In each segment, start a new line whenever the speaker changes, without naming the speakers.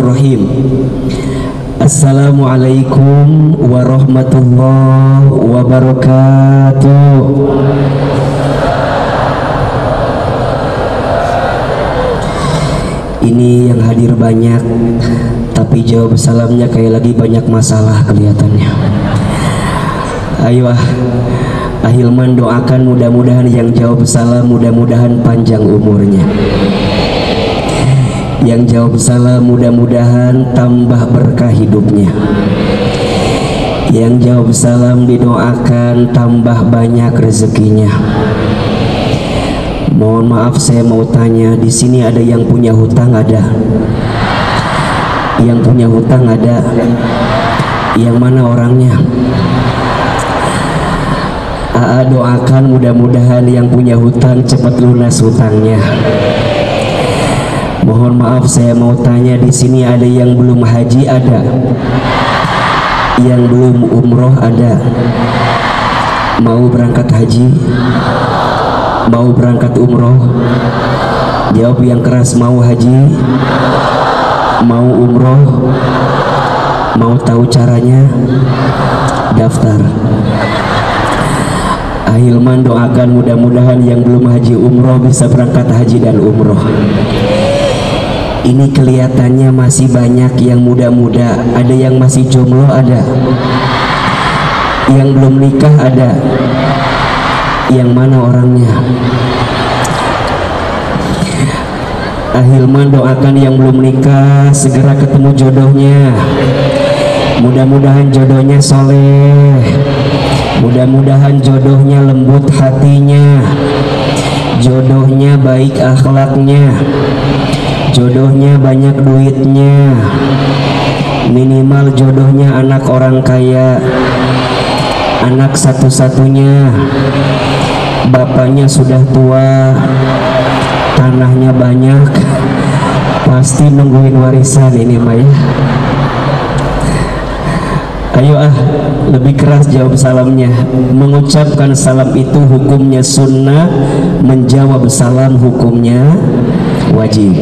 Bismillahirrahmanirrahim. Assalamualaikum warahmatullahi wabarakatuh. Ini yang hadir banyak, tapi jawab salamnya kayak lagi banyak masalah kelihatannya. Ayo Ahilman doakan mudah-mudahan yang jawab salam mudah-mudahan panjang umurnya. Yang jawab salam mudah-mudahan tambah berkah hidupnya. Yang jawab salam didoakan tambah banyak rezekinya. Mohon maaf saya mau tanya, di sini ada yang punya hutang ada? Yang punya hutang ada? Yang mana orangnya? AA doakan mudah-mudahan yang punya hutang cepat lunas hutangnya. Mohon maaf saya mau tanya, di sini ada yang belum haji ada? Yang belum umroh ada? Mau berangkat haji? Mau berangkat umroh? Jawab yang keras, mau haji? Mau umroh? Mau tahu caranya? Daftar. Ahilman doakan mudah-mudahan yang belum haji umroh bisa berangkat haji dan umroh. Ini kelihatannya masih banyak yang muda-muda, ada yang masih jomblo ada, yang belum nikah ada. Yang mana orangnya? Ahilman doakan yang belum nikah segera ketemu jodohnya. Mudah-mudahan jodohnya soleh, mudah-mudahan jodohnya lembut hatinya, jodohnya baik akhlaknya, jodohnya banyak duitnya, minimal jodohnya anak orang kaya, anak satu-satunya, bapaknya sudah tua, tanahnya banyak, pasti nungguin warisan ini Maya. Ayo lebih keras jawab salamnya. Mengucapkan salam itu hukumnya sunnah, menjawab salam hukumnya wajib.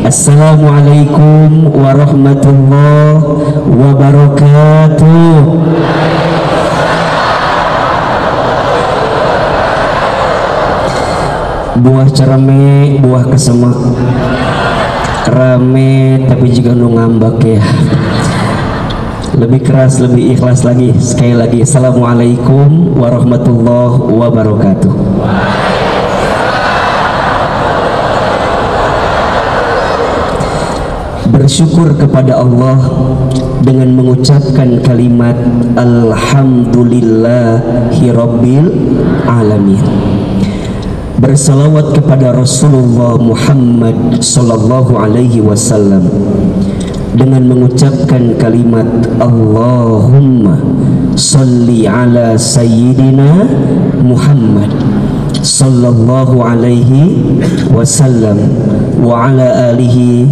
Assalamualaikum warahmatullahi wabarakatuh. Buah cerame, buah kesemak, rame tapi juga nu ngambak ya. Lebih keras, lebih ikhlas lagi. Sekali lagi, assalamualaikum warahmatullahi wabarakatuh. Bersyukur kepada Allah dengan mengucapkan kalimat alhamdulillahirabbil alamin. Bersalawat kepada Rasulullah Muhammad sallallahu alaihi wasallam dengan mengucapkan kalimat Allahumma salli ala sayyidina Muhammad sallallahu alaihi wasallam wa ala alihi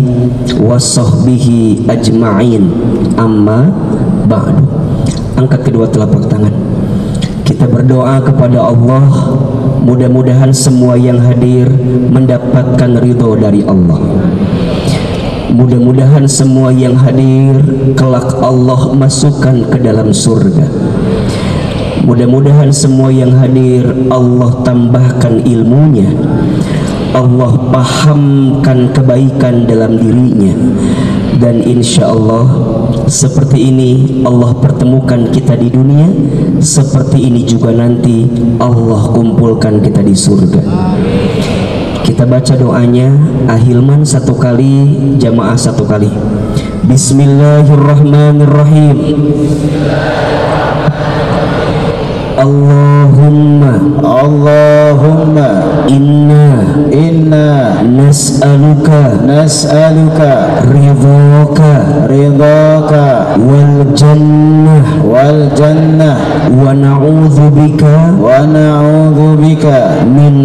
wa sahbihi ajma'in, amma ba'du. Angkat kedua telapak tangan, kita berdoa kepada Allah, mudah-mudahan semua yang hadir mendapatkan ridho dari Allah. Mudah-mudahan semua yang hadir kelak Allah masukkan ke dalam surga. Mudah-mudahan semua yang hadir Allah tambahkan ilmunya, Allah pahamkan kebaikan dalam dirinya, dan insya Allah seperti ini Allah pertemukan kita di dunia, seperti ini juga nanti Allah kumpulkan kita di surga. Kita baca doanya, Ahilman satu kali, jamaah satu kali. Bismillahirrahmanirrahim. Allahumma inna nas'aluka ridhaka wal jannah wa na'udzu bika min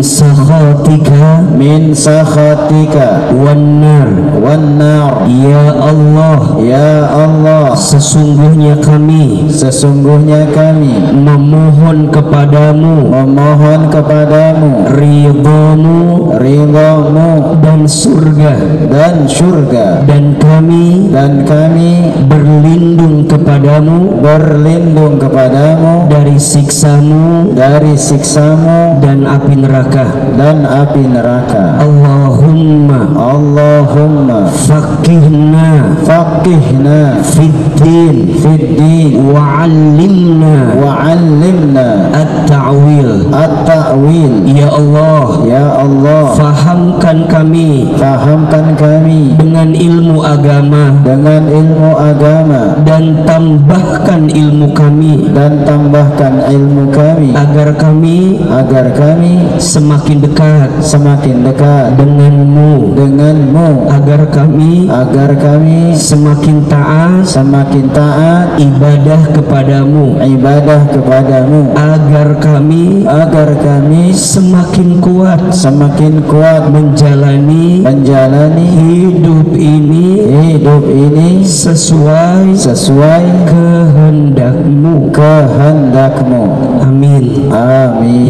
sakhatika wan nar. Ya Allah, sesungguhnya kami memohon kepadamu ridhamu
ridhamu
dan surga,
dan kami berlindung kepadamu dari siksamu dan api neraka. Allahumma faqihna fiddin wa'allimna at-ta'wil. Ya Allah, fahamkan kami dengan ilmu agama dan tambahkan ilmu kami agar kami semakin dekat denganmu, agar kami semakin taat ibadah kepadamu, agar kami semakin kuat menjalani hidup ini sesuai kehendakmu. Amin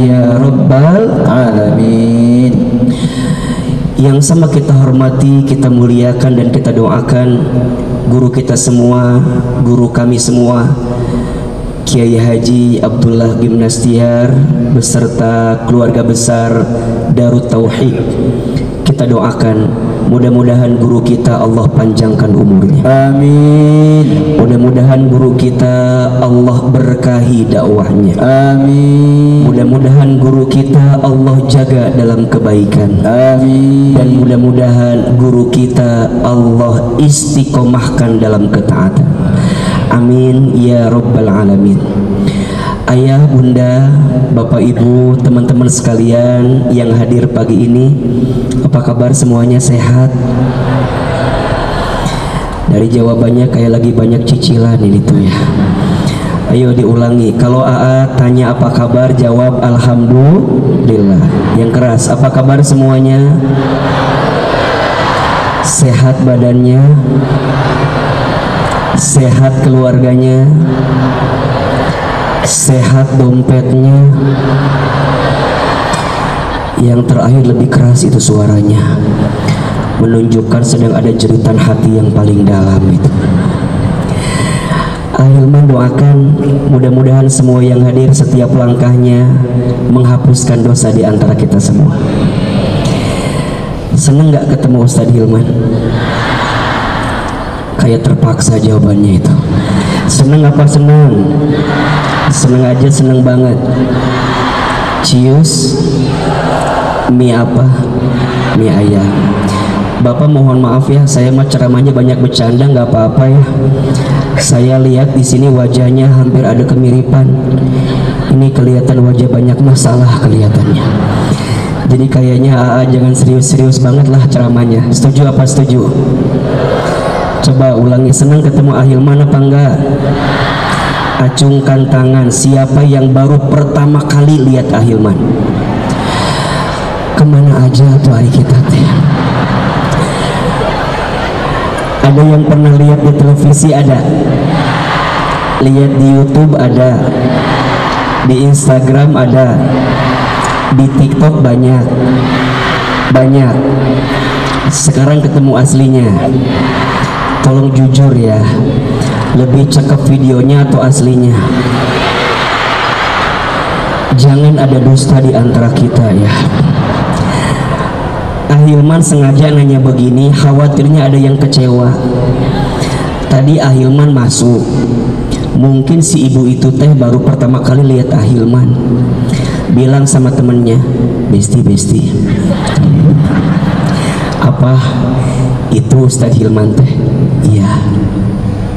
ya rabbal alamin. Yang sama kita hormati, kita muliakan dan kita doakan guru kita semua, guru kami semua, Kiai Haji Abdullah Gimnastiar beserta keluarga besar Darut Tauhid. Kita doakan mudah-mudahan guru kita Allah panjangkan umurnya. Amin.
Mudah-mudahan guru kita Allah berkahi dakwahnya.
Amin.
Mudah-mudahan guru kita Allah jaga dalam kebaikan.
Amin.
Dan mudah-mudahan guru kita Allah istiqomahkan dalam ketaatan. Amin ya rabbal alamin. Ayah, bunda, bapak, ibu, teman-teman sekalian yang hadir pagi ini, apa kabar semuanya? Sehat? Dari jawabannya kayak lagi banyak cicilan ini tuh ya. Ayo diulangi. Kalau AA tanya apa kabar, jawab alhamdulillah. Yang keras, apa kabar semuanya? Sehat badannya? Sehat keluarganya? Sehat dompetnya? Yang terakhir lebih keras itu suaranya, menunjukkan sedang ada jeritan hati yang paling dalam itu. Ahilman doakan mudah-mudahan semua yang hadir setiap langkahnya menghapuskan dosa di antara kita semua. Seneng gak ketemu Ustadz Hilman? Kayak terpaksa jawabannya itu. Seneng apa seneng? Seneng aja, seneng banget. Cius. Mie apa? Mie ayam. Bapak mohon maaf ya, saya mah ceramahnya banyak bercanda, nggak apa-apa ya. Saya lihat di sini wajahnya hampir ada kemiripan. Ini kelihatan wajah banyak masalah kelihatannya. Jadi kayaknya AA jangan serius-serius banget lah ceramahnya. Setuju apa setuju? Coba ulangi, senang ketemu Ahilman apa enggak? Acungkan tangan siapa yang baru pertama kali lihat Ahilman. Kemana aja tuh hari kita teh? Ada yang pernah lihat di televisi? Ada. Lihat di YouTube ada. Di Instagram ada. Di TikTok banyak. Sekarang ketemu aslinya. Tolong jujur ya, lebih cakep videonya atau aslinya? Jangan ada dusta di antara kita ya. Ahilman sengaja nanya begini, khawatirnya ada yang kecewa. Tadi Ahilman masuk, mungkin si ibu itu teh baru pertama kali lihat Ahilman. Bilang sama temennya, besti, apa itu Ustadz Hilman teh? Iya,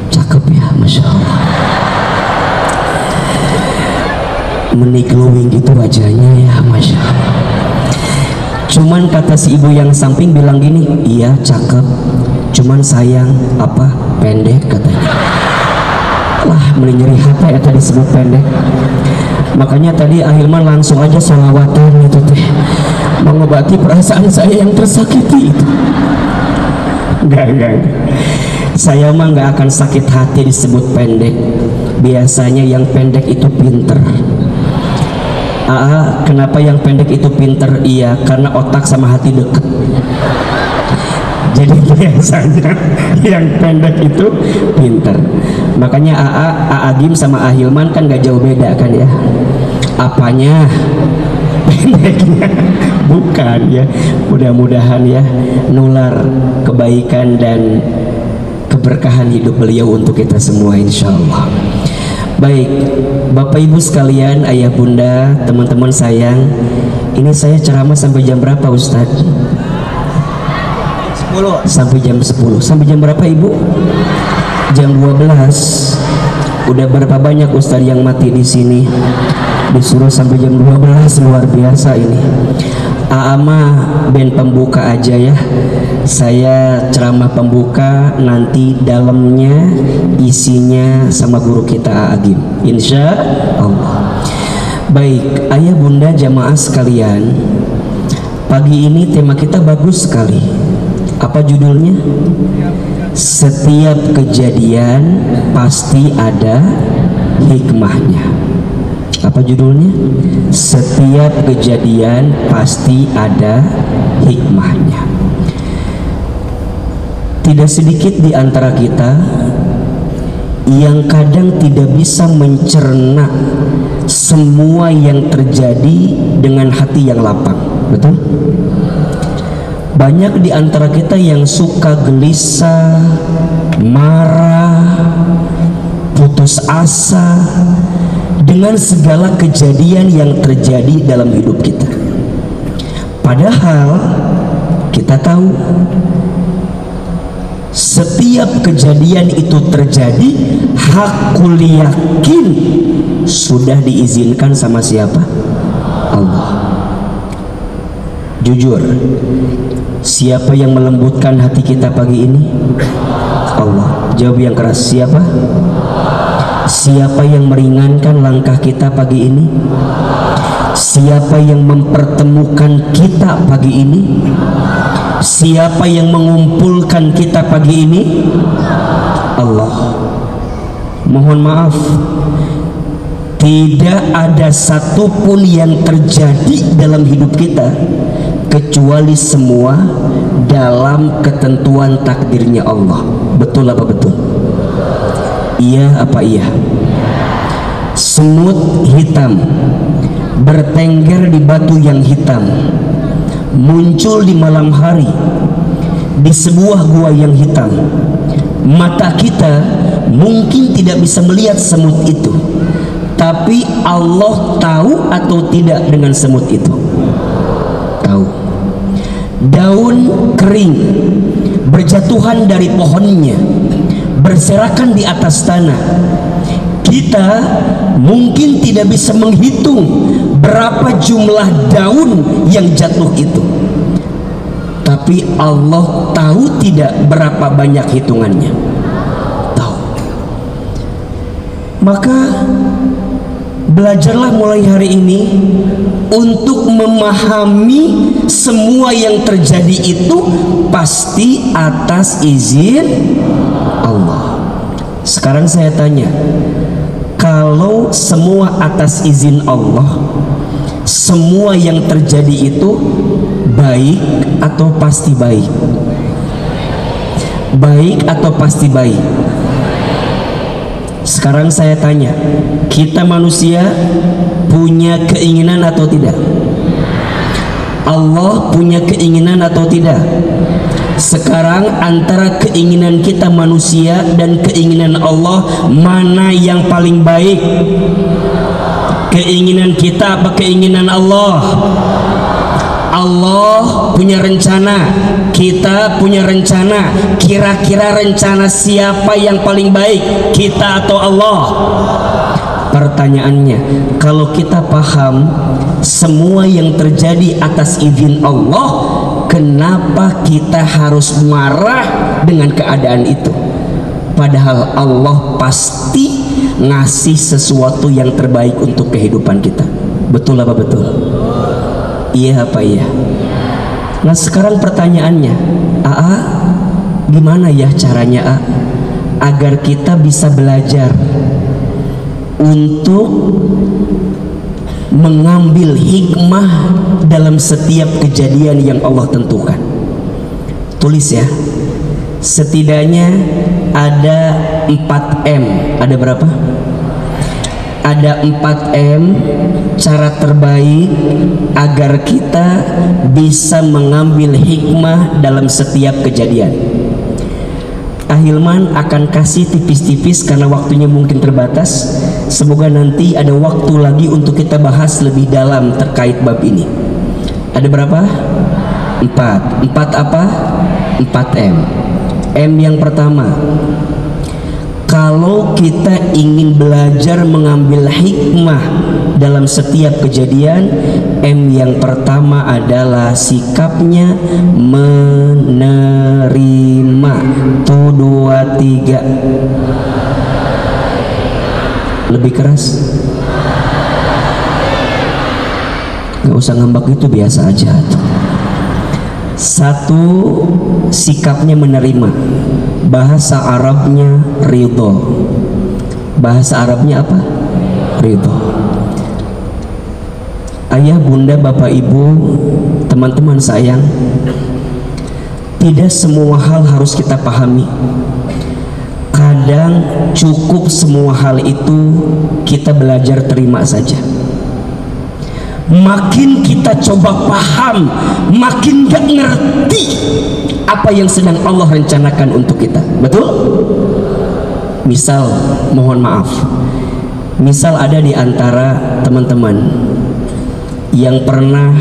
cakep ya, Masya Allah. Meni glowing gitu wajahnya ya, Masya Allah. Cuman kata si ibu yang samping bilang gini, iya cakep, cuman sayang apa pendek katanya. Lah meni nyeri hati ya tadi sebut pendek. Makanya tadi Ahilman langsung aja sholawatan itu teh, mengobati perasaan saya yang tersakiti itu. Enggak. Saya mah nggak akan sakit hati disebut pendek. Biasanya yang pendek itu pinter. Kenapa yang pendek itu pinter? Iya, karena otak sama hati deket. Jadi biasanya yang pendek itu pinter. Makanya Agim sama Ahilman kan gak jauh beda kan ya. Apanya? Pendeknya bukan ya. Mudah-mudahan ya nular kebaikan dan keberkahan hidup beliau untuk kita semua insyaallah. Baik, Bapak Ibu sekalian, ayah bunda, teman-teman sayang, ini saya ceramah sampai jam berapa Ustaz? 10. Sampai jam 10. Sampai jam berapa Ibu? Jam 12. Udah berapa banyak Ustaz yang mati di sini? Disuruh sampai jam 12, luar biasa ini. Aama ben pembuka aja ya. Saya ceramah pembuka, nanti dalamnya isinya sama guru kita Agim insya Allah. Baik, ayah bunda jamaah sekalian, pagi ini tema kita bagus sekali. Apa judulnya? Setiap kejadian pasti ada hikmahnya. Apa judulnya? Setiap kejadian pasti ada hikmahnya. Tidak sedikit di antara kita yang kadang tidak bisa mencerna semua yang terjadi dengan hati yang lapang. Betul? Banyak di antara kita yang suka gelisah, marah, putus asa dengan segala kejadian yang terjadi dalam hidup kita. Padahal kita tahu setiap kejadian itu terjadi hakul yakin sudah diizinkan sama siapa? Allah. Jujur, siapa yang melembutkan hati kita pagi ini? Allah. Jawab yang keras, siapa? Siapa yang meringankan langkah kita pagi ini? Siapa yang mempertemukan kita pagi ini? Siapa yang mengumpulkan kita pagi ini? Allah. Mohon maaf, tidak ada satupun yang terjadi dalam hidup kita kecuali semua dalam ketentuan takdirnya Allah. Betul apa betul? Iya apa iya? Semut hitam bertengger di batu yang hitam, muncul di malam hari di sebuah gua yang hitam. Mata kita mungkin tidak bisa melihat semut itu, tapi Allah tahu atau tidak dengan semut itu? Tahu. Daun kering berjatuhan dari pohonnya, berserakan di atas tanah. Kita mungkin tidak bisa menghitung berapa jumlah daun yang jatuh itu, tapi Allah tahu tidak berapa banyak hitungannya. Tahu. Maka belajarlah mulai hari ini untuk memahami semua yang terjadi itu pasti atas izin Allah. Sekarang saya tanya, kalau semua atas izin Allah, semua yang terjadi itu baik atau pasti baik? Baik atau pasti baik? Sekarang saya tanya, kita manusia punya keinginan atau tidak? Allah punya keinginan atau tidak? Sekarang antara keinginan kita manusia dan keinginan Allah, mana yang paling baik? Keinginan kita apa keinginan Allah? Allah punya rencana, kita punya rencana. Kira-kira rencana siapa yang paling baik, kita atau Allah? Pertanyaannya, kalau kita paham semua yang terjadi atas izin Allah, kenapa kita harus marah dengan keadaan itu? Padahal Allah pasti ngasih sesuatu yang terbaik untuk kehidupan kita. Betul apa betul? Iya apa iya? Nah sekarang pertanyaannya, gimana ya caranya agar kita bisa belajar untuk mengambil hikmah dalam setiap kejadian yang Allah tentukan. Tulis ya, setidaknya ada 4M. Ada berapa? Ada 4M cara terbaik agar kita bisa mengambil hikmah dalam setiap kejadian. Ahilman akan kasih tipis-tipis karena waktunya mungkin terbatas. Semoga nanti ada waktu lagi untuk kita bahas lebih dalam terkait bab ini. Ada berapa? 4. 4 apa? 4M. M yang pertama, kalau kita ingin belajar mengambil hikmah dalam setiap kejadian, M yang pertama adalah sikapnya menerima. Tuh 2, 3. Lebih keras. Gak usah ngambak, itu biasa aja. 1, sikapnya menerima. Bahasa Arabnya ridho. Bahasa Arabnya apa? Ridho. Ayah, bunda, bapak, ibu, teman-teman sayang, tidak semua hal harus kita pahami. Kadang cukup semua hal itu kita belajar terima saja. Makin kita coba paham, makin gak ngerti apa yang sedang Allah rencanakan untuk kita. Betul? Misal, mohon maaf, misal ada di antara teman-teman yang pernah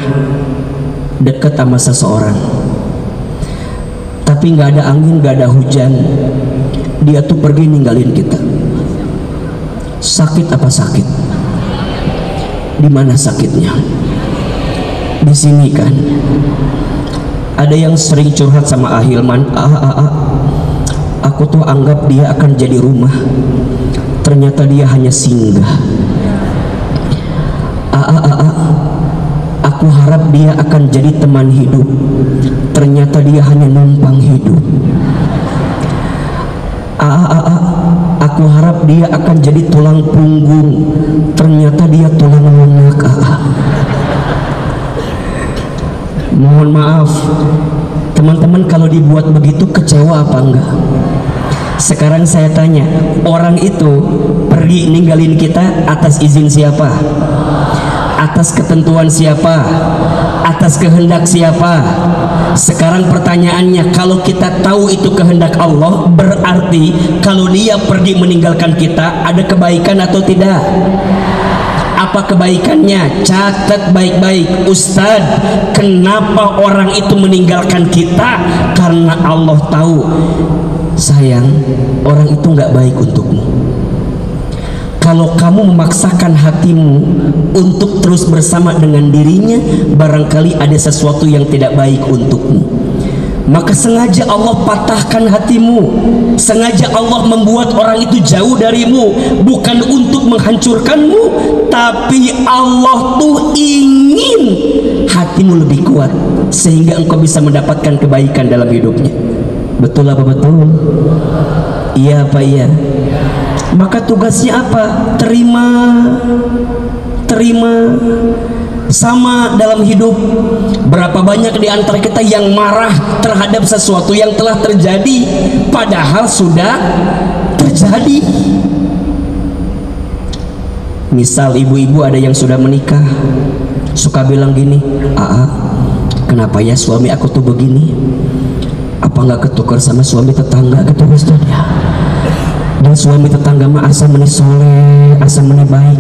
dekat sama seseorang, tapi gak ada angin, gak ada hujan, dia tuh pergi ninggalin kita. Sakit apa sakit? Di mana sakitnya? Di sini kan. Ada yang sering curhat sama Ahilman, aku tuh anggap dia akan jadi rumah, ternyata dia hanya singgah. Aku harap dia akan jadi teman hidup, ternyata dia hanya numpang hidup. Aku harap dia akan jadi tulang punggung, ternyata dia tulang lunak. Mohon maaf teman-teman, kalau dibuat begitu kecewa apa enggak? Sekarang saya tanya, orang itu pergi ninggalin kita atas izin siapa? Atas ketentuan siapa? Atas kehendak siapa? Sekarang pertanyaannya, kalau kita tahu itu kehendak Allah, berarti kalau dia pergi meninggalkan kita, ada kebaikan atau tidak? Apa kebaikannya? Catat baik-baik. Ustadz, kenapa orang itu meninggalkan kita? Karena Allah tahu, sayang, orang itu nggak baik untukmu. Kalau kamu memaksakan hatimu untuk terus bersama dengan dirinya, barangkali ada sesuatu yang tidak baik untukmu. Maka sengaja Allah patahkan hatimu, sengaja Allah membuat orang itu jauh darimu, bukan untuk menghancurkanmu, tapi Allah tuh ingin hatimu lebih kuat sehingga engkau bisa mendapatkan kebaikan dalam hidupnya. Betul apa betul? Iya apa iya? Maka tugasnya apa? Terima. Sama dalam hidup. Berapa banyak di antara kita yang marah terhadap sesuatu yang telah terjadi, padahal sudah terjadi. Misal ibu-ibu ada yang sudah menikah, suka bilang gini, kenapa ya suami aku tuh begini? Apa nggak ketukar sama suami tetangga gitu Ustaz ya? Dan suami tetangga mah asa meni soleh, asa meni baik.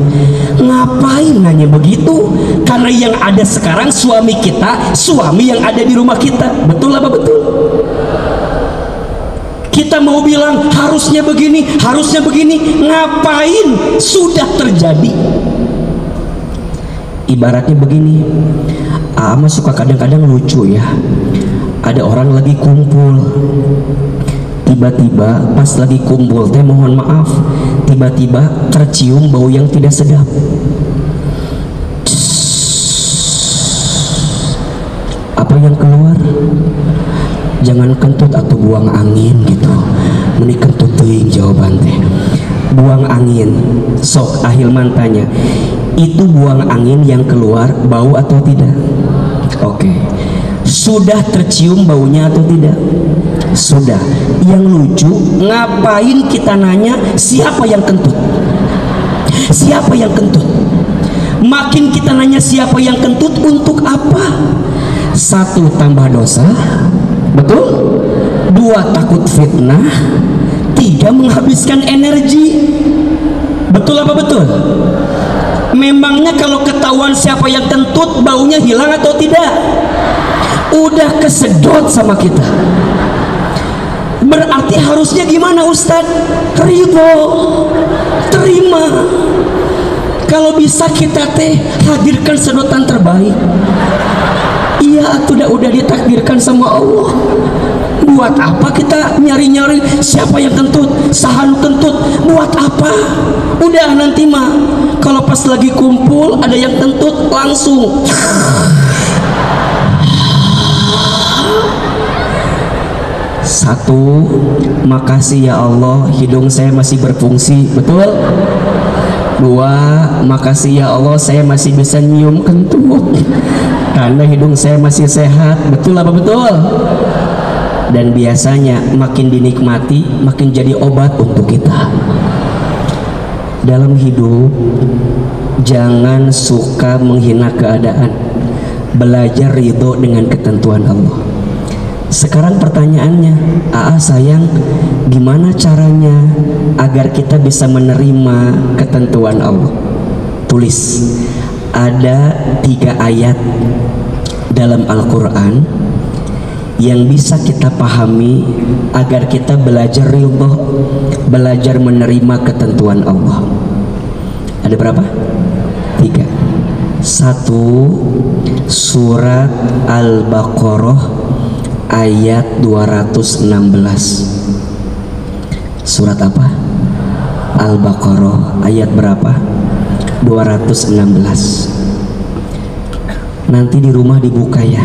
Ngapain nanya begitu? Karena yang ada sekarang suami kita, suami yang ada di rumah kita. Betul apa betul? Kita mau bilang harusnya begini, harusnya begini. Ngapain? Sudah terjadi. Ibaratnya begini, Ama suka kadang-kadang lucu ya. Ada orang lagi kumpul, tiba-tiba pas lagi kumpul teh mohon maaf, tiba-tiba tercium bau yang tidak sedap. Apa yang keluar? Jangan kentut atau buang angin gitu. Meni kentut teuing jawaban teh. Buang angin. Sok Ahilman tanya, itu buang angin yang keluar bau atau tidak? Oke. Sudah tercium baunya atau tidak? Sudah. Yang lucu, ngapain kita nanya siapa yang kentut? Siapa yang kentut? Makin kita nanya siapa yang kentut, untuk apa? Satu, tambah dosa, betul? Dua, takut fitnah. Tiga, menghabiskan energi. Betul apa betul? Memangnya kalau ketahuan siapa yang kentut, baunya hilang atau tidak? Udah kesedot sama kita. Berarti harusnya gimana Ustadz? Ridho, terima. Kalau bisa kita hadirkan sedotan terbaik. Iya, udah ditakdirkan sama Allah. Buat apa kita nyari-nyari siapa yang kentut, sahan kentut? Buat apa? Udah nanti mah kalau pas lagi kumpul ada yang kentut, langsung satu, makasih ya Allah hidung saya masih berfungsi, betul? Dua, makasih ya Allah saya masih bisa nyium kentut karena hidung saya masih sehat, betul apa betul? Dan biasanya makin dinikmati makin jadi obat untuk kita. Dalam hidup jangan suka menghina keadaan, belajar ridho dengan ketentuan Allah. Sekarang pertanyaannya, sayang, gimana caranya agar kita bisa menerima ketentuan Allah? Tulis, ada 3 ayat dalam Al-Quran yang bisa kita pahami agar kita belajar ridho, belajar menerima ketentuan Allah. Ada berapa? 3. 1, surat Al-Baqarah ayat 216. Surat apa? Al-Baqarah ayat berapa? 216. Nanti di rumah dibuka ya.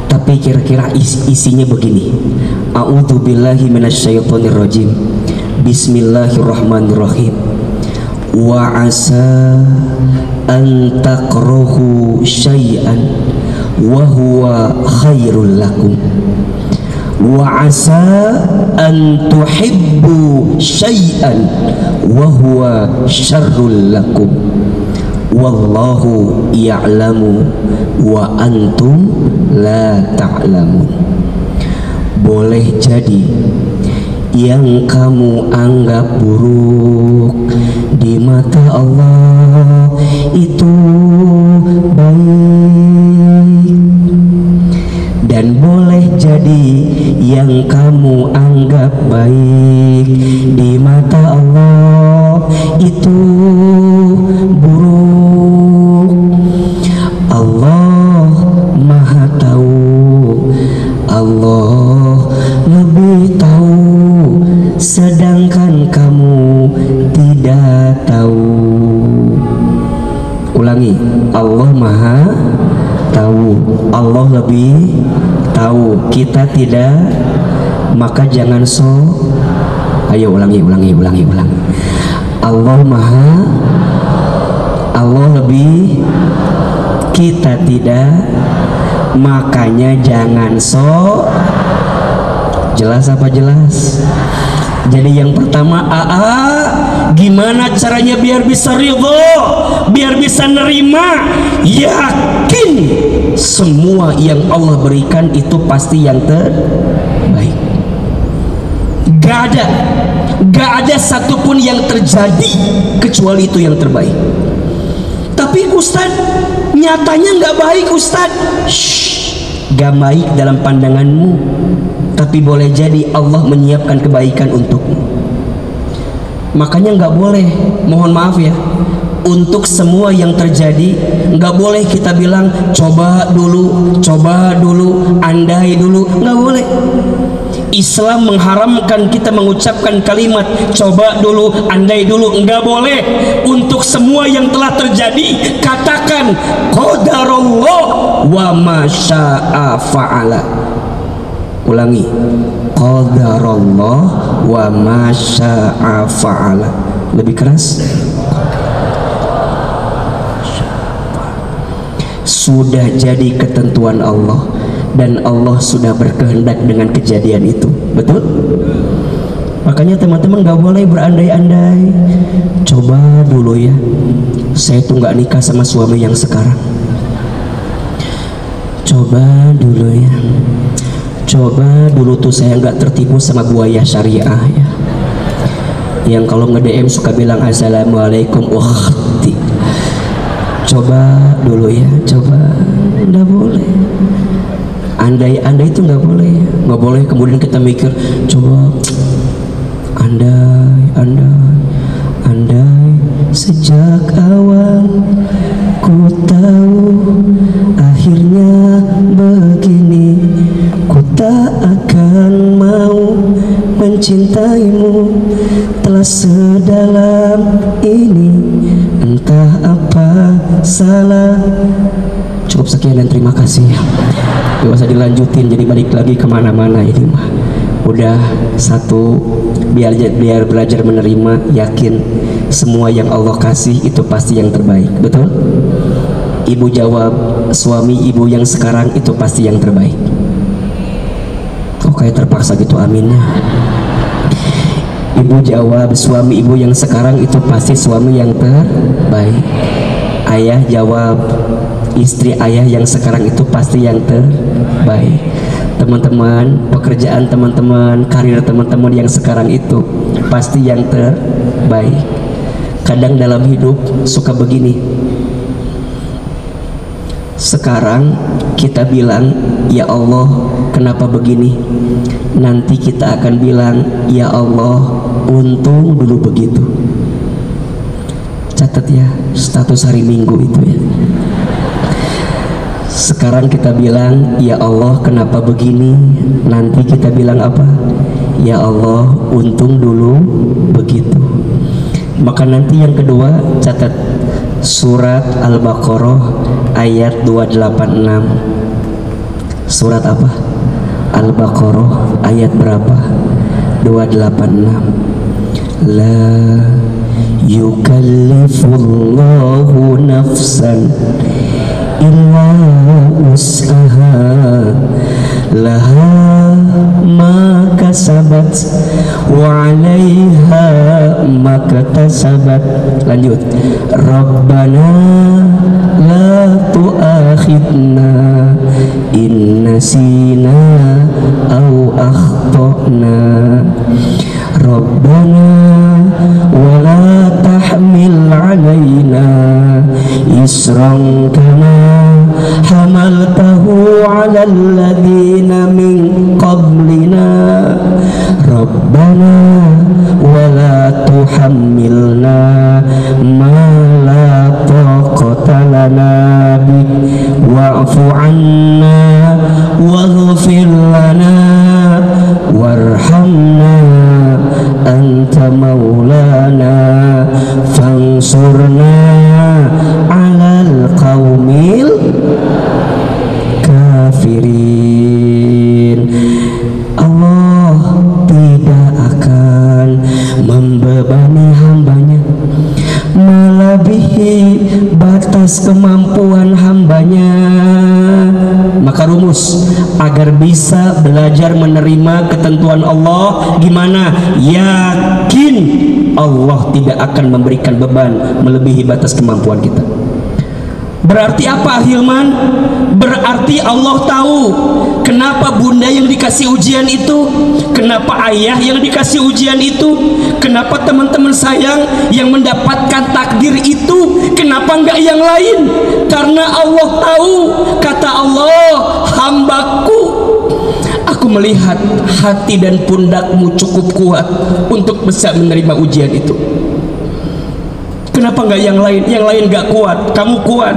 Tapi kira-kira isinya begini. A'udzubillahi minasyaitonirrajim. Bismillahirrahmanirrahim. Wa asa an takrahu syai'an wa huwa khairul lakum. Wa asa an tuhibbu syai'an wa huwa syarrul lakum. Wallahu ya'lamu wa antum la ta'lamun. Boleh jadi yang kamu anggap buruk di mata Allah itu baik, dan boleh jadi yang kamu anggap baik di mata Allah itu buruk. Allah Maha Tahu, Allah lebih tahu, sedangkan kamu tidak tahu. Ulangi, Allah Maha Tahu, Allah lebih tahu, kita tidak, maka jangan ayo ulangi. Allah Maha, Allah lebih, kita tidak, makanya jangan jelas apa jelas? Jadi yang pertama, gimana caranya biar bisa ridho, biar bisa nerima? Yakin semua yang Allah berikan itu pasti yang terbaik. Gak ada satupun yang terjadi kecuali itu yang terbaik. Tapi Ustadz, nyatanya nggak baik Ustadz. Gak baik dalam pandanganmu, tapi boleh jadi Allah menyiapkan kebaikan untukmu. Makanya nggak boleh, mohon maaf ya, untuk semua yang terjadi nggak boleh kita bilang coba dulu, andai dulu, nggak boleh. Islam mengharamkan kita mengucapkan kalimat coba dulu, andai dulu, enggak boleh. Untuk semua yang telah terjadi katakan qadarullah wa ma syaa fa'ala. Ulangi, qadarullah wa ma syaa fa'ala. Lebih keras, qadarullah wa ma syaa fa'ala. Qadarullah wa ma syaa fa'ala. Ulangi, qadarullah wa ma syaa fa'ala. Ulangi, qadarullah wa ma syaa fa'ala. Lebih keras, qadarullah wa ma syaa fa'ala. Ulangi, qadarullah wa ma syaa fa'ala. Ulangi, qadarullah wa ma syaa fa'ala. Lebih keras. sudah jadi ketentuan Allah dan Allah sudah berkehendak dengan kejadian itu. Betul? Makanya teman-teman gak boleh berandai-andai. Coba dulu ya, saya tuh gak nikah sama suami yang sekarang. Coba dulu ya, coba dulu tuh saya gak tertipu sama buaya syariah ya, yang kalau nge-DM suka bilang assalamualaikum ukhti. Coba dulu ya, coba. Nggak boleh. Andai-andai itu nggak boleh. Nggak boleh kemudian kita mikir, coba andai sejak awal ku tahu akhirnya begini, ku tak akan mau mencintaimu telah sedalam ini, entah apa salah. Cukup sekian dan terima kasih. Gak usah dilanjutin, jadi balik lagi kemana-mana ini mah. Udah satu, biar belajar menerima, yakin semua yang Allah kasih itu pasti yang terbaik. Betul? Ibu jawab, suami ibu yang sekarang itu pasti yang terbaik. Kok kayak terpaksa gitu, aminnya. Ibu jawab, suami ibu yang sekarang itu pasti suami yang terbaik. Ayah jawab, istri ayah yang sekarang itu pasti yang terbaik. Teman-teman, pekerjaan teman-teman, karir teman-teman yang sekarang itu pasti yang terbaik. Kadang dalam hidup suka begini, sekarang kita bilang ya Allah kenapa begini, nanti kita akan bilang ya Allah untung dulu begitu. Catat ya, status hari Minggu itu ya. Sekarang kita bilang ya Allah kenapa begini, nanti kita bilang apa? Ya Allah untung dulu begitu. Maka nanti yang kedua, catat surat Al-Baqarah ayat 286. Surat apa? Al-Baqarah ayat berapa? 286. La yukallifullahu nafsan illa usaha laha ma kasabat wa 'alaiha ma katasabat. Lanjut. Rabbana la tu'akhidna in nasina aw akhtana. Rabbana wa la tahmil 'alaina isran kama hamaltahu 'alal ladzina min qablina. Rabbana wa la tuhammilna ma la taqata lana bi wa'fu 'anna waghfir lana warhamna anta maulana fansurna 'alal qaumil kafirin. Allah tidak akan membebani hambanya melebihi batas kemampuan hambanya. Maka rumus agar bisa belajar menerima ketentuan Allah gimana? Yakin Allah tidak akan memberikan beban melebihi batas kemampuan kita. Berarti apa Hilman? Berarti Allah tahu kenapa bunda yang dikasih ujian itu, kenapa ayah yang dikasih ujian itu, kenapa teman-teman sayang yang mendapatkan takdir itu, kenapa enggak yang lain? Karena Allah tahu, kata Allah, hambaku, aku melihat hati dan pundakmu cukup kuat untuk bisa menerima ujian itu. Kenapa enggak yang lain? Yang lain enggak kuat, kamu kuat.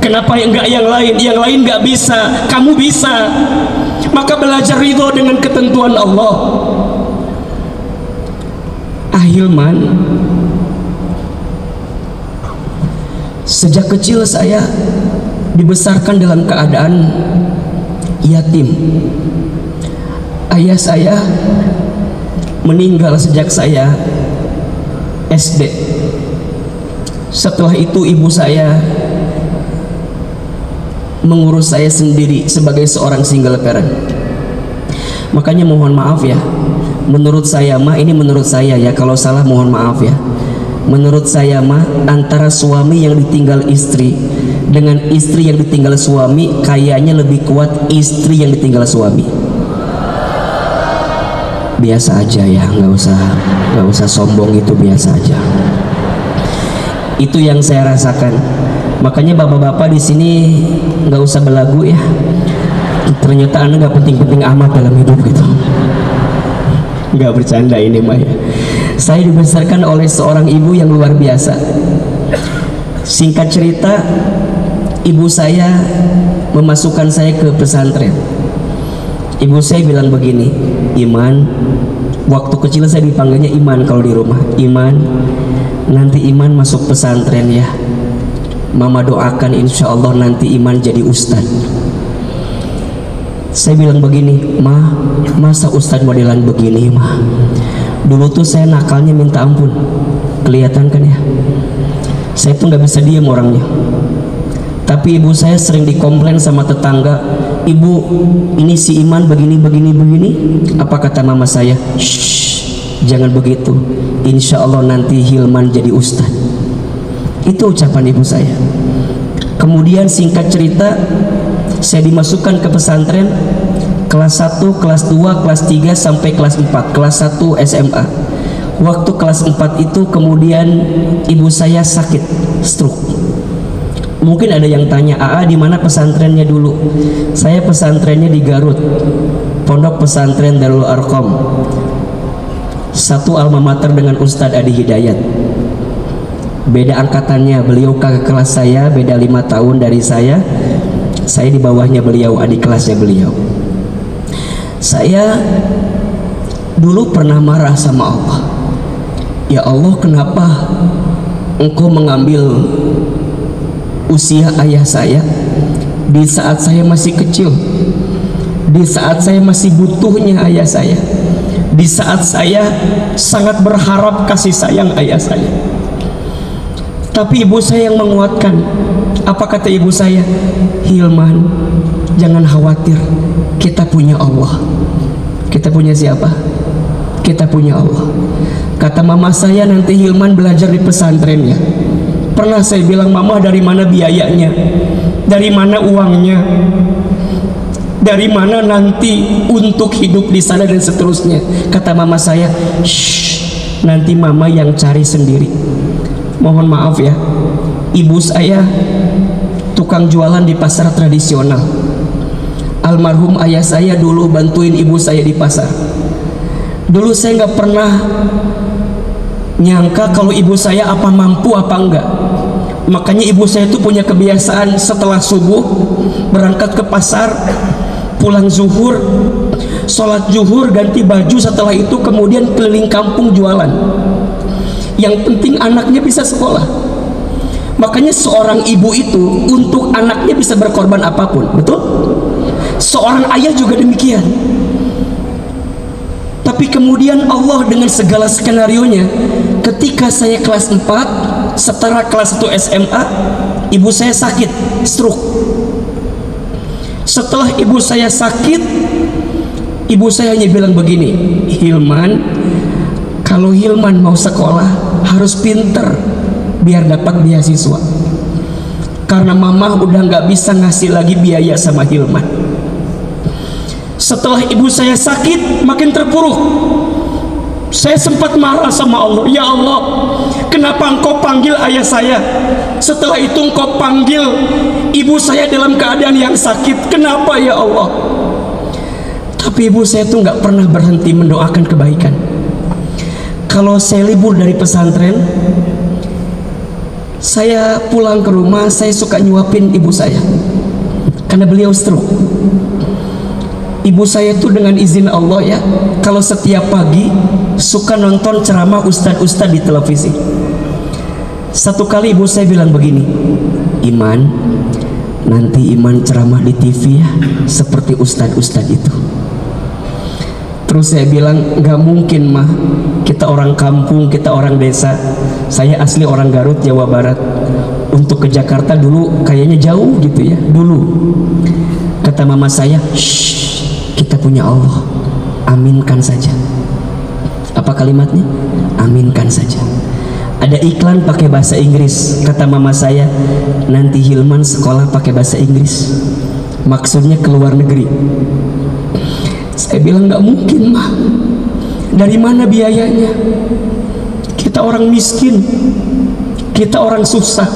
Kenapa enggak yang lain? Yang lain enggak bisa, kamu bisa. Maka belajar ridho dengan ketentuan Allah. Ahilman, sejak kecil saya dibesarkan dalam keadaan yatim. Ayah saya meninggal sejak saya SD. Setelah itu ibu saya mengurus saya sendiri sebagai seorang single parent. Makanya mohon maaf ya, menurut saya mah, ini menurut saya ya, kalau salah mohon maaf ya. Menurut saya mah, antara suami yang ditinggal istri dengan istri yang ditinggal suami, kayaknya lebih kuat istri yang ditinggal suami. Biasa aja ya, nggak usah sombong, itu biasa aja. Itu yang saya rasakan. Makanya bapak-bapak di sini nggak usah belagu ya. Ternyata anda nggak penting-penting amat dalam hidup gitu. Nggak bercanda ini mah ya. Saya dibesarkan oleh seorang ibu yang luar biasa. Singkat cerita, ibu saya memasukkan saya ke pesantren. Ibu saya bilang begini, Iman, waktu kecil saya dipanggilnya Iman kalau di rumah. Iman, nanti Iman masuk pesantren ya. Mama doakan insya Allah nanti Iman jadi ustad. Saya bilang begini, Ma, masa ustad modelan begini, Ma? Dulu tuh saya nakalnya minta ampun, kelihatan kan ya? Saya tuh nggak bisa diam orangnya. Tapi ibu saya sering dikomplain sama tetangga, Ibu, ini si Iman begini. Apa kata mama saya? Shh, jangan begitu. Insya Allah nanti Hilman jadi ustad. Itu ucapan ibu saya. Kemudian singkat cerita, saya dimasukkan ke pesantren kelas 1, kelas 2, kelas 3 sampai kelas 4, kelas 1 SMA. Waktu kelas 4 itu kemudian ibu saya sakit stroke. Mungkin ada yang tanya, Aa di mana pesantrennya dulu? Saya pesantrennya di Garut, Pondok Pesantren Darul Arqam, satu alma mater dengan Ustadz Adi Hidayat. Beda angkatannya, beliau kakak kelas saya, beda 5 tahun dari saya di bawahnya beliau, adik kelasnya beliau. Saya dulu pernah marah sama Allah. Ya Allah, kenapa Engkau mengambil usia ayah saya di saat saya masih kecil, di saat saya masih butuhnya ayah saya, di saat saya sangat berharap kasih sayang ayah saya. Tapi ibu saya yang menguatkan. Apa kata ibu saya? Hilman, jangan khawatir, kita punya Allah. Kita punya siapa? Kita punya Allah. Kata mama saya, nanti Hilman belajar di pesantrennya. Pernah saya bilang, Mama, dari mana biayanya? Dari mana uangnya? Dari mana nanti untuk hidup di sana dan seterusnya? Kata mama saya, shh, nanti mama yang cari sendiri. Mohon maaf ya, ibu saya tukang jualan di pasar tradisional. Almarhum ayah saya dulu bantuin ibu saya di pasar. Dulu saya nggak pernah nyangka kalau ibu saya apa mampu apa enggak. Makanya ibu saya itu punya kebiasaan setelah subuh berangkat ke pasar, pulang zuhur, sholat zuhur, ganti baju, setelah itu kemudian keliling kampung jualan. Yang penting anaknya bisa sekolah. Makanya seorang ibu itu untuk anaknya bisa berkorban apapun, betul? Seorang ayah juga demikian. Tapi kemudian Allah dengan segala skenarionya, ketika saya kelas 4, setara kelas 1 SMA, ibu saya sakit stroke. Setelah ibu saya sakit, ibu saya hanya bilang begini, Hilman, kalau Hilman mau sekolah harus pinter biar dapat beasiswa, karena mama udah nggak bisa ngasih lagi biaya sama Hilman. Setelah ibu saya sakit, makin terpuruk. Saya sempat marah sama Allah, ya Allah, kenapa Engkau panggil ayah saya, setelah itu Engkau panggil ibu saya dalam keadaan yang sakit? Kenapa ya Allah? Tapi ibu saya tuh nggak pernah berhenti mendoakan kebaikan. Kalau saya libur dari pesantren, saya pulang ke rumah, saya suka nyuapin ibu saya karena beliau stroke. Ibu saya tuh dengan izin Allah ya, kalau setiap pagi suka nonton ceramah ustadz-ustadz di televisi. Satu kali ibu saya bilang begini, Iman, nanti Iman ceramah di TV ya, seperti ustadz-ustadz itu. Terus saya bilang, nggak mungkin mah, kita orang kampung, kita orang desa. Saya asli orang Garut, Jawa Barat. untuk ke Jakarta dulu kayaknya jauh gitu ya. Dulu kata mama saya, shh, kita punya Allah, aminkan saja. Apa kalimatnya? Aminkan saja. Ada iklan pakai bahasa Inggris, kata mama saya, nanti Hilman sekolah pakai bahasa Inggris, maksudnya ke luar negeri. Saya bilang nggak mungkin mah, dari mana biayanya? Kita orang miskin, kita orang susah.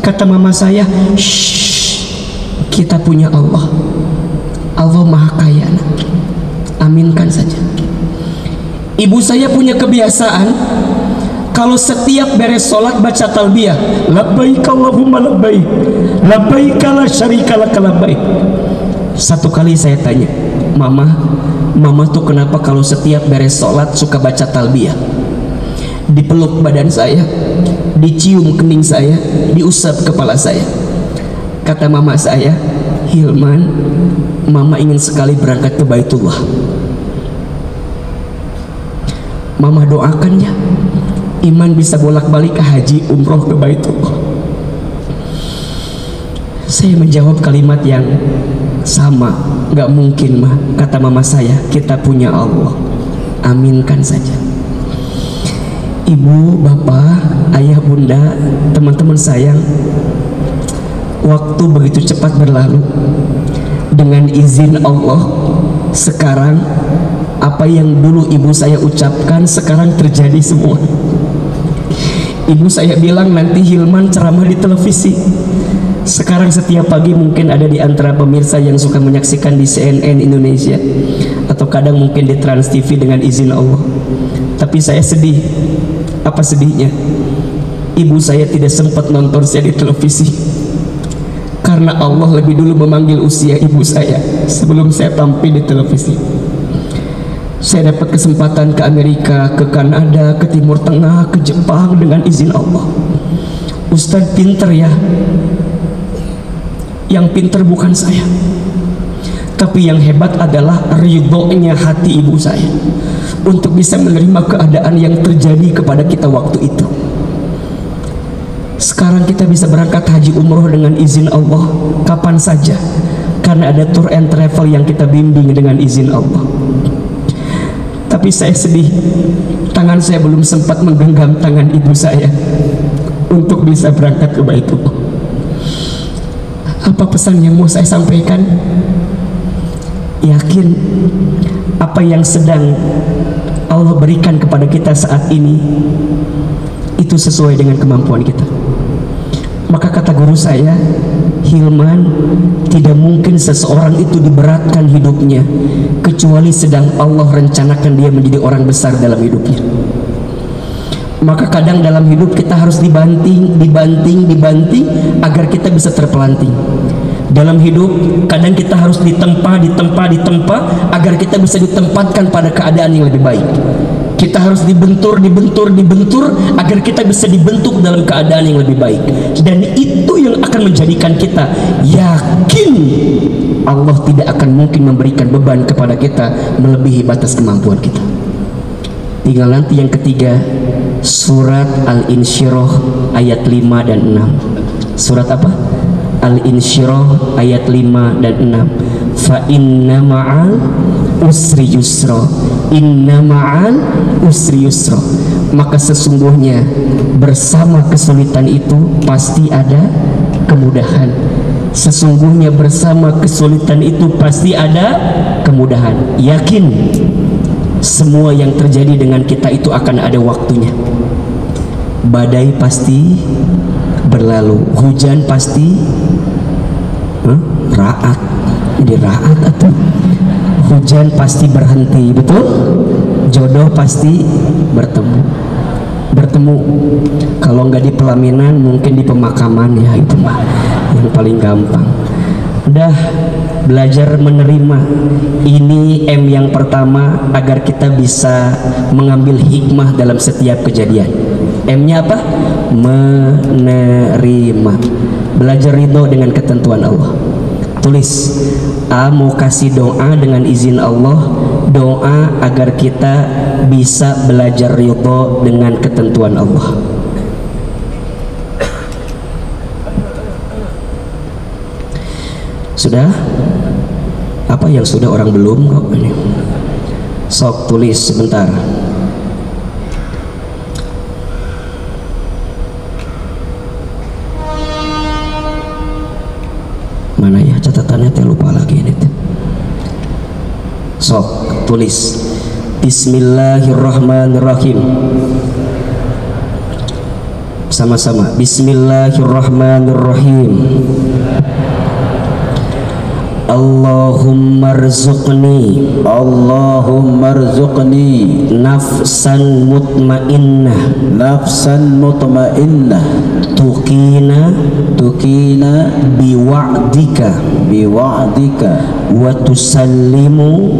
Kata mama saya, shh, kita punya Allah, Allah maha kaya, aminkan saja. Ibu saya punya kebiasaan, kalau setiap beres sholat baca talbiyah, labbaik Allahumma labbaik, labbaik la syarika laka labbaik. Satu kali saya tanya, mama tuh kenapa kalau setiap beres sholat suka baca talbiyah? Dipeluk badan saya, dicium kening saya, diusap kepala saya. Kata mama saya, Hilman, mama ingin sekali berangkat ke Baitullah. Mama doakan ya, Iman bisa bolak-balik ke haji umroh ke Baitullah. Saya menjawab kalimat yang sama, gak mungkin mah. Kata mama saya, kita punya Allah, aminkan saja. Ibu, bapak, ayah, bunda, teman-teman sayang, waktu begitu cepat berlalu. Dengan izin Allah, sekarang apa yang dulu ibu saya ucapkan sekarang terjadi semua. Ibu saya bilang nanti Hilman ceramah di televisi. Sekarang setiap pagi mungkin ada di antara pemirsa yang suka menyaksikan di CNN Indonesia, atau kadang mungkin di Trans TV dengan izin Allah. Tapi saya sedih. Apa sedihnya? Ibu saya tidak sempat nonton saya di televisi, karena Allah lebih dulu memanggil usia ibu saya sebelum saya tampil di televisi. Saya dapat kesempatan ke Amerika, ke Kanada, ke Timur Tengah, ke Jepang dengan izin Allah. Ustadz pinter ya. Yang pinter bukan saya, tapi yang hebat adalah ridhonya hati ibu saya untuk bisa menerima keadaan yang terjadi kepada kita waktu itu. Sekarang kita bisa berangkat haji umroh dengan izin Allah kapan saja, karena ada tour and travel yang kita bimbing dengan izin Allah. Tapi saya sedih, tangan saya belum sempat menggenggam tangan ibu saya untuk bisa berangkat ke Baitullah. Apa pesan yang mau saya sampaikan? Yakin apa yang sedang Allah berikan kepada kita saat ini itu sesuai dengan kemampuan kita. Maka kata guru saya, Hilman, tidak mungkin seseorang itu diberatkan hidupnya kecuali sedang Allah rencanakan dia menjadi orang besar dalam hidupnya. Maka kadang dalam hidup kita harus dibanting agar kita bisa terpelanting. Dalam hidup kadang kita harus ditempa agar kita bisa ditempatkan pada keadaan yang lebih baik. Kita harus dibentur agar kita bisa dibentuk dalam keadaan yang lebih baik. Dan itu yang akan menjadikan kita yakin Allah tidak akan mungkin memberikan beban kepada kita melebihi batas kemampuan kita. Tinggal nanti yang ketiga, surat Al-Insyirah ayat 5 dan 6. Surat apa? Al-Insyirah ayat 5 dan 6. Fa inna ma'al usri yusra, inna ma'al usri yusra. Maka sesungguhnya bersama kesulitan itu pasti ada kemudahan. Sesungguhnya bersama kesulitan itu pasti ada kemudahan. Yakin semua yang terjadi dengan kita itu akan ada waktunya. Badai pasti berlalu, hujan pasti raat, jadi raat atau hujan pasti berhenti, betul? Jodoh pasti bertemu. Kalau nggak di pelaminan mungkin di pemakaman, ya itu mah yang paling gampang. Udah belajar menerima. Ini M yang pertama agar kita bisa mengambil hikmah dalam setiap kejadian. M-nya apa? Menerima. Belajar ridho dengan ketentuan Allah. Tulis, mau kasih doa dengan izin Allah, doa agar kita bisa belajar ridho dengan ketentuan Allah. Sudah? Apa yang sudah orang belum kok ini? Sok tulis sebentar. Mana ya catatannya, teh lupa lagi ini. Sok tulis. Bismillahirrahmanirrahim. Sama-sama. Bismillahirrahmanirrahim. Allahumma rzuqni nafsan mutmainnah tukina biwa'dika wa tusallimu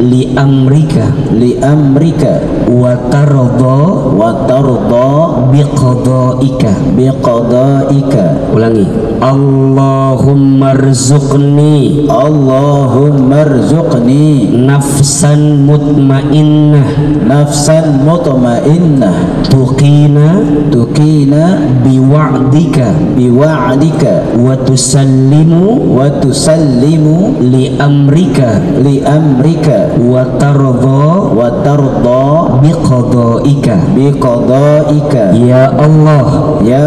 li amrika wa tarda biqadaika. Ulangi. Allahumma rzuqni nafsan mutmainnah tukina biwa'dika wa tusallimu li amrika wa tarda biqadaika. Ya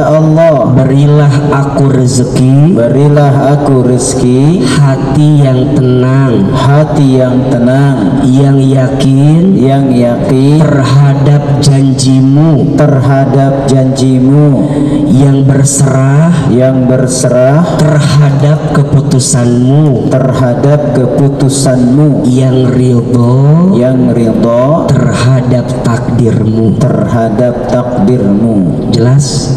Allah, berilah aku rezeki hati yang tenang, yang yakin terhadap janjimu, yang berserah terhadap keputusanmu, yang ridho terhadap takdirmu. Jelas?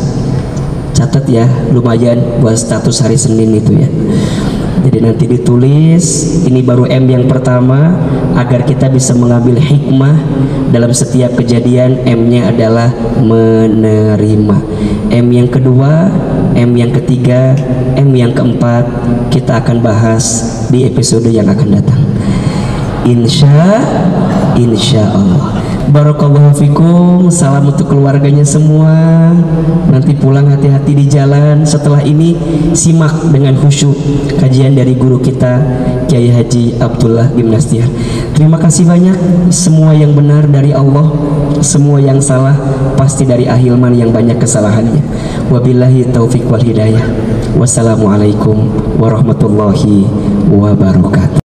Catat ya, lumayan buat status hari Senin itu ya. Jadi nanti ditulis, ini baru M yang pertama, agar kita bisa mengambil hikmah dalam setiap kejadian. M-nya adalah menerima. M yang kedua, M yang ketiga, M yang keempat kita akan bahas di episode yang akan datang. Insya Allah. Barakallahu fikum. Salam untuk keluarganya semua. Nanti pulang hati-hati di jalan. Setelah ini simak dengan khusyuk kajian dari guru kita Kiai Haji Abdullah bin Nastiar. Terima kasih banyak. Semua yang benar dari Allah, semua yang salah pasti dari Ahilman yang banyak kesalahannya. Wabillahi taufiq wal hidayah. Wassalamualaikum warahmatullahi wabarakatuh.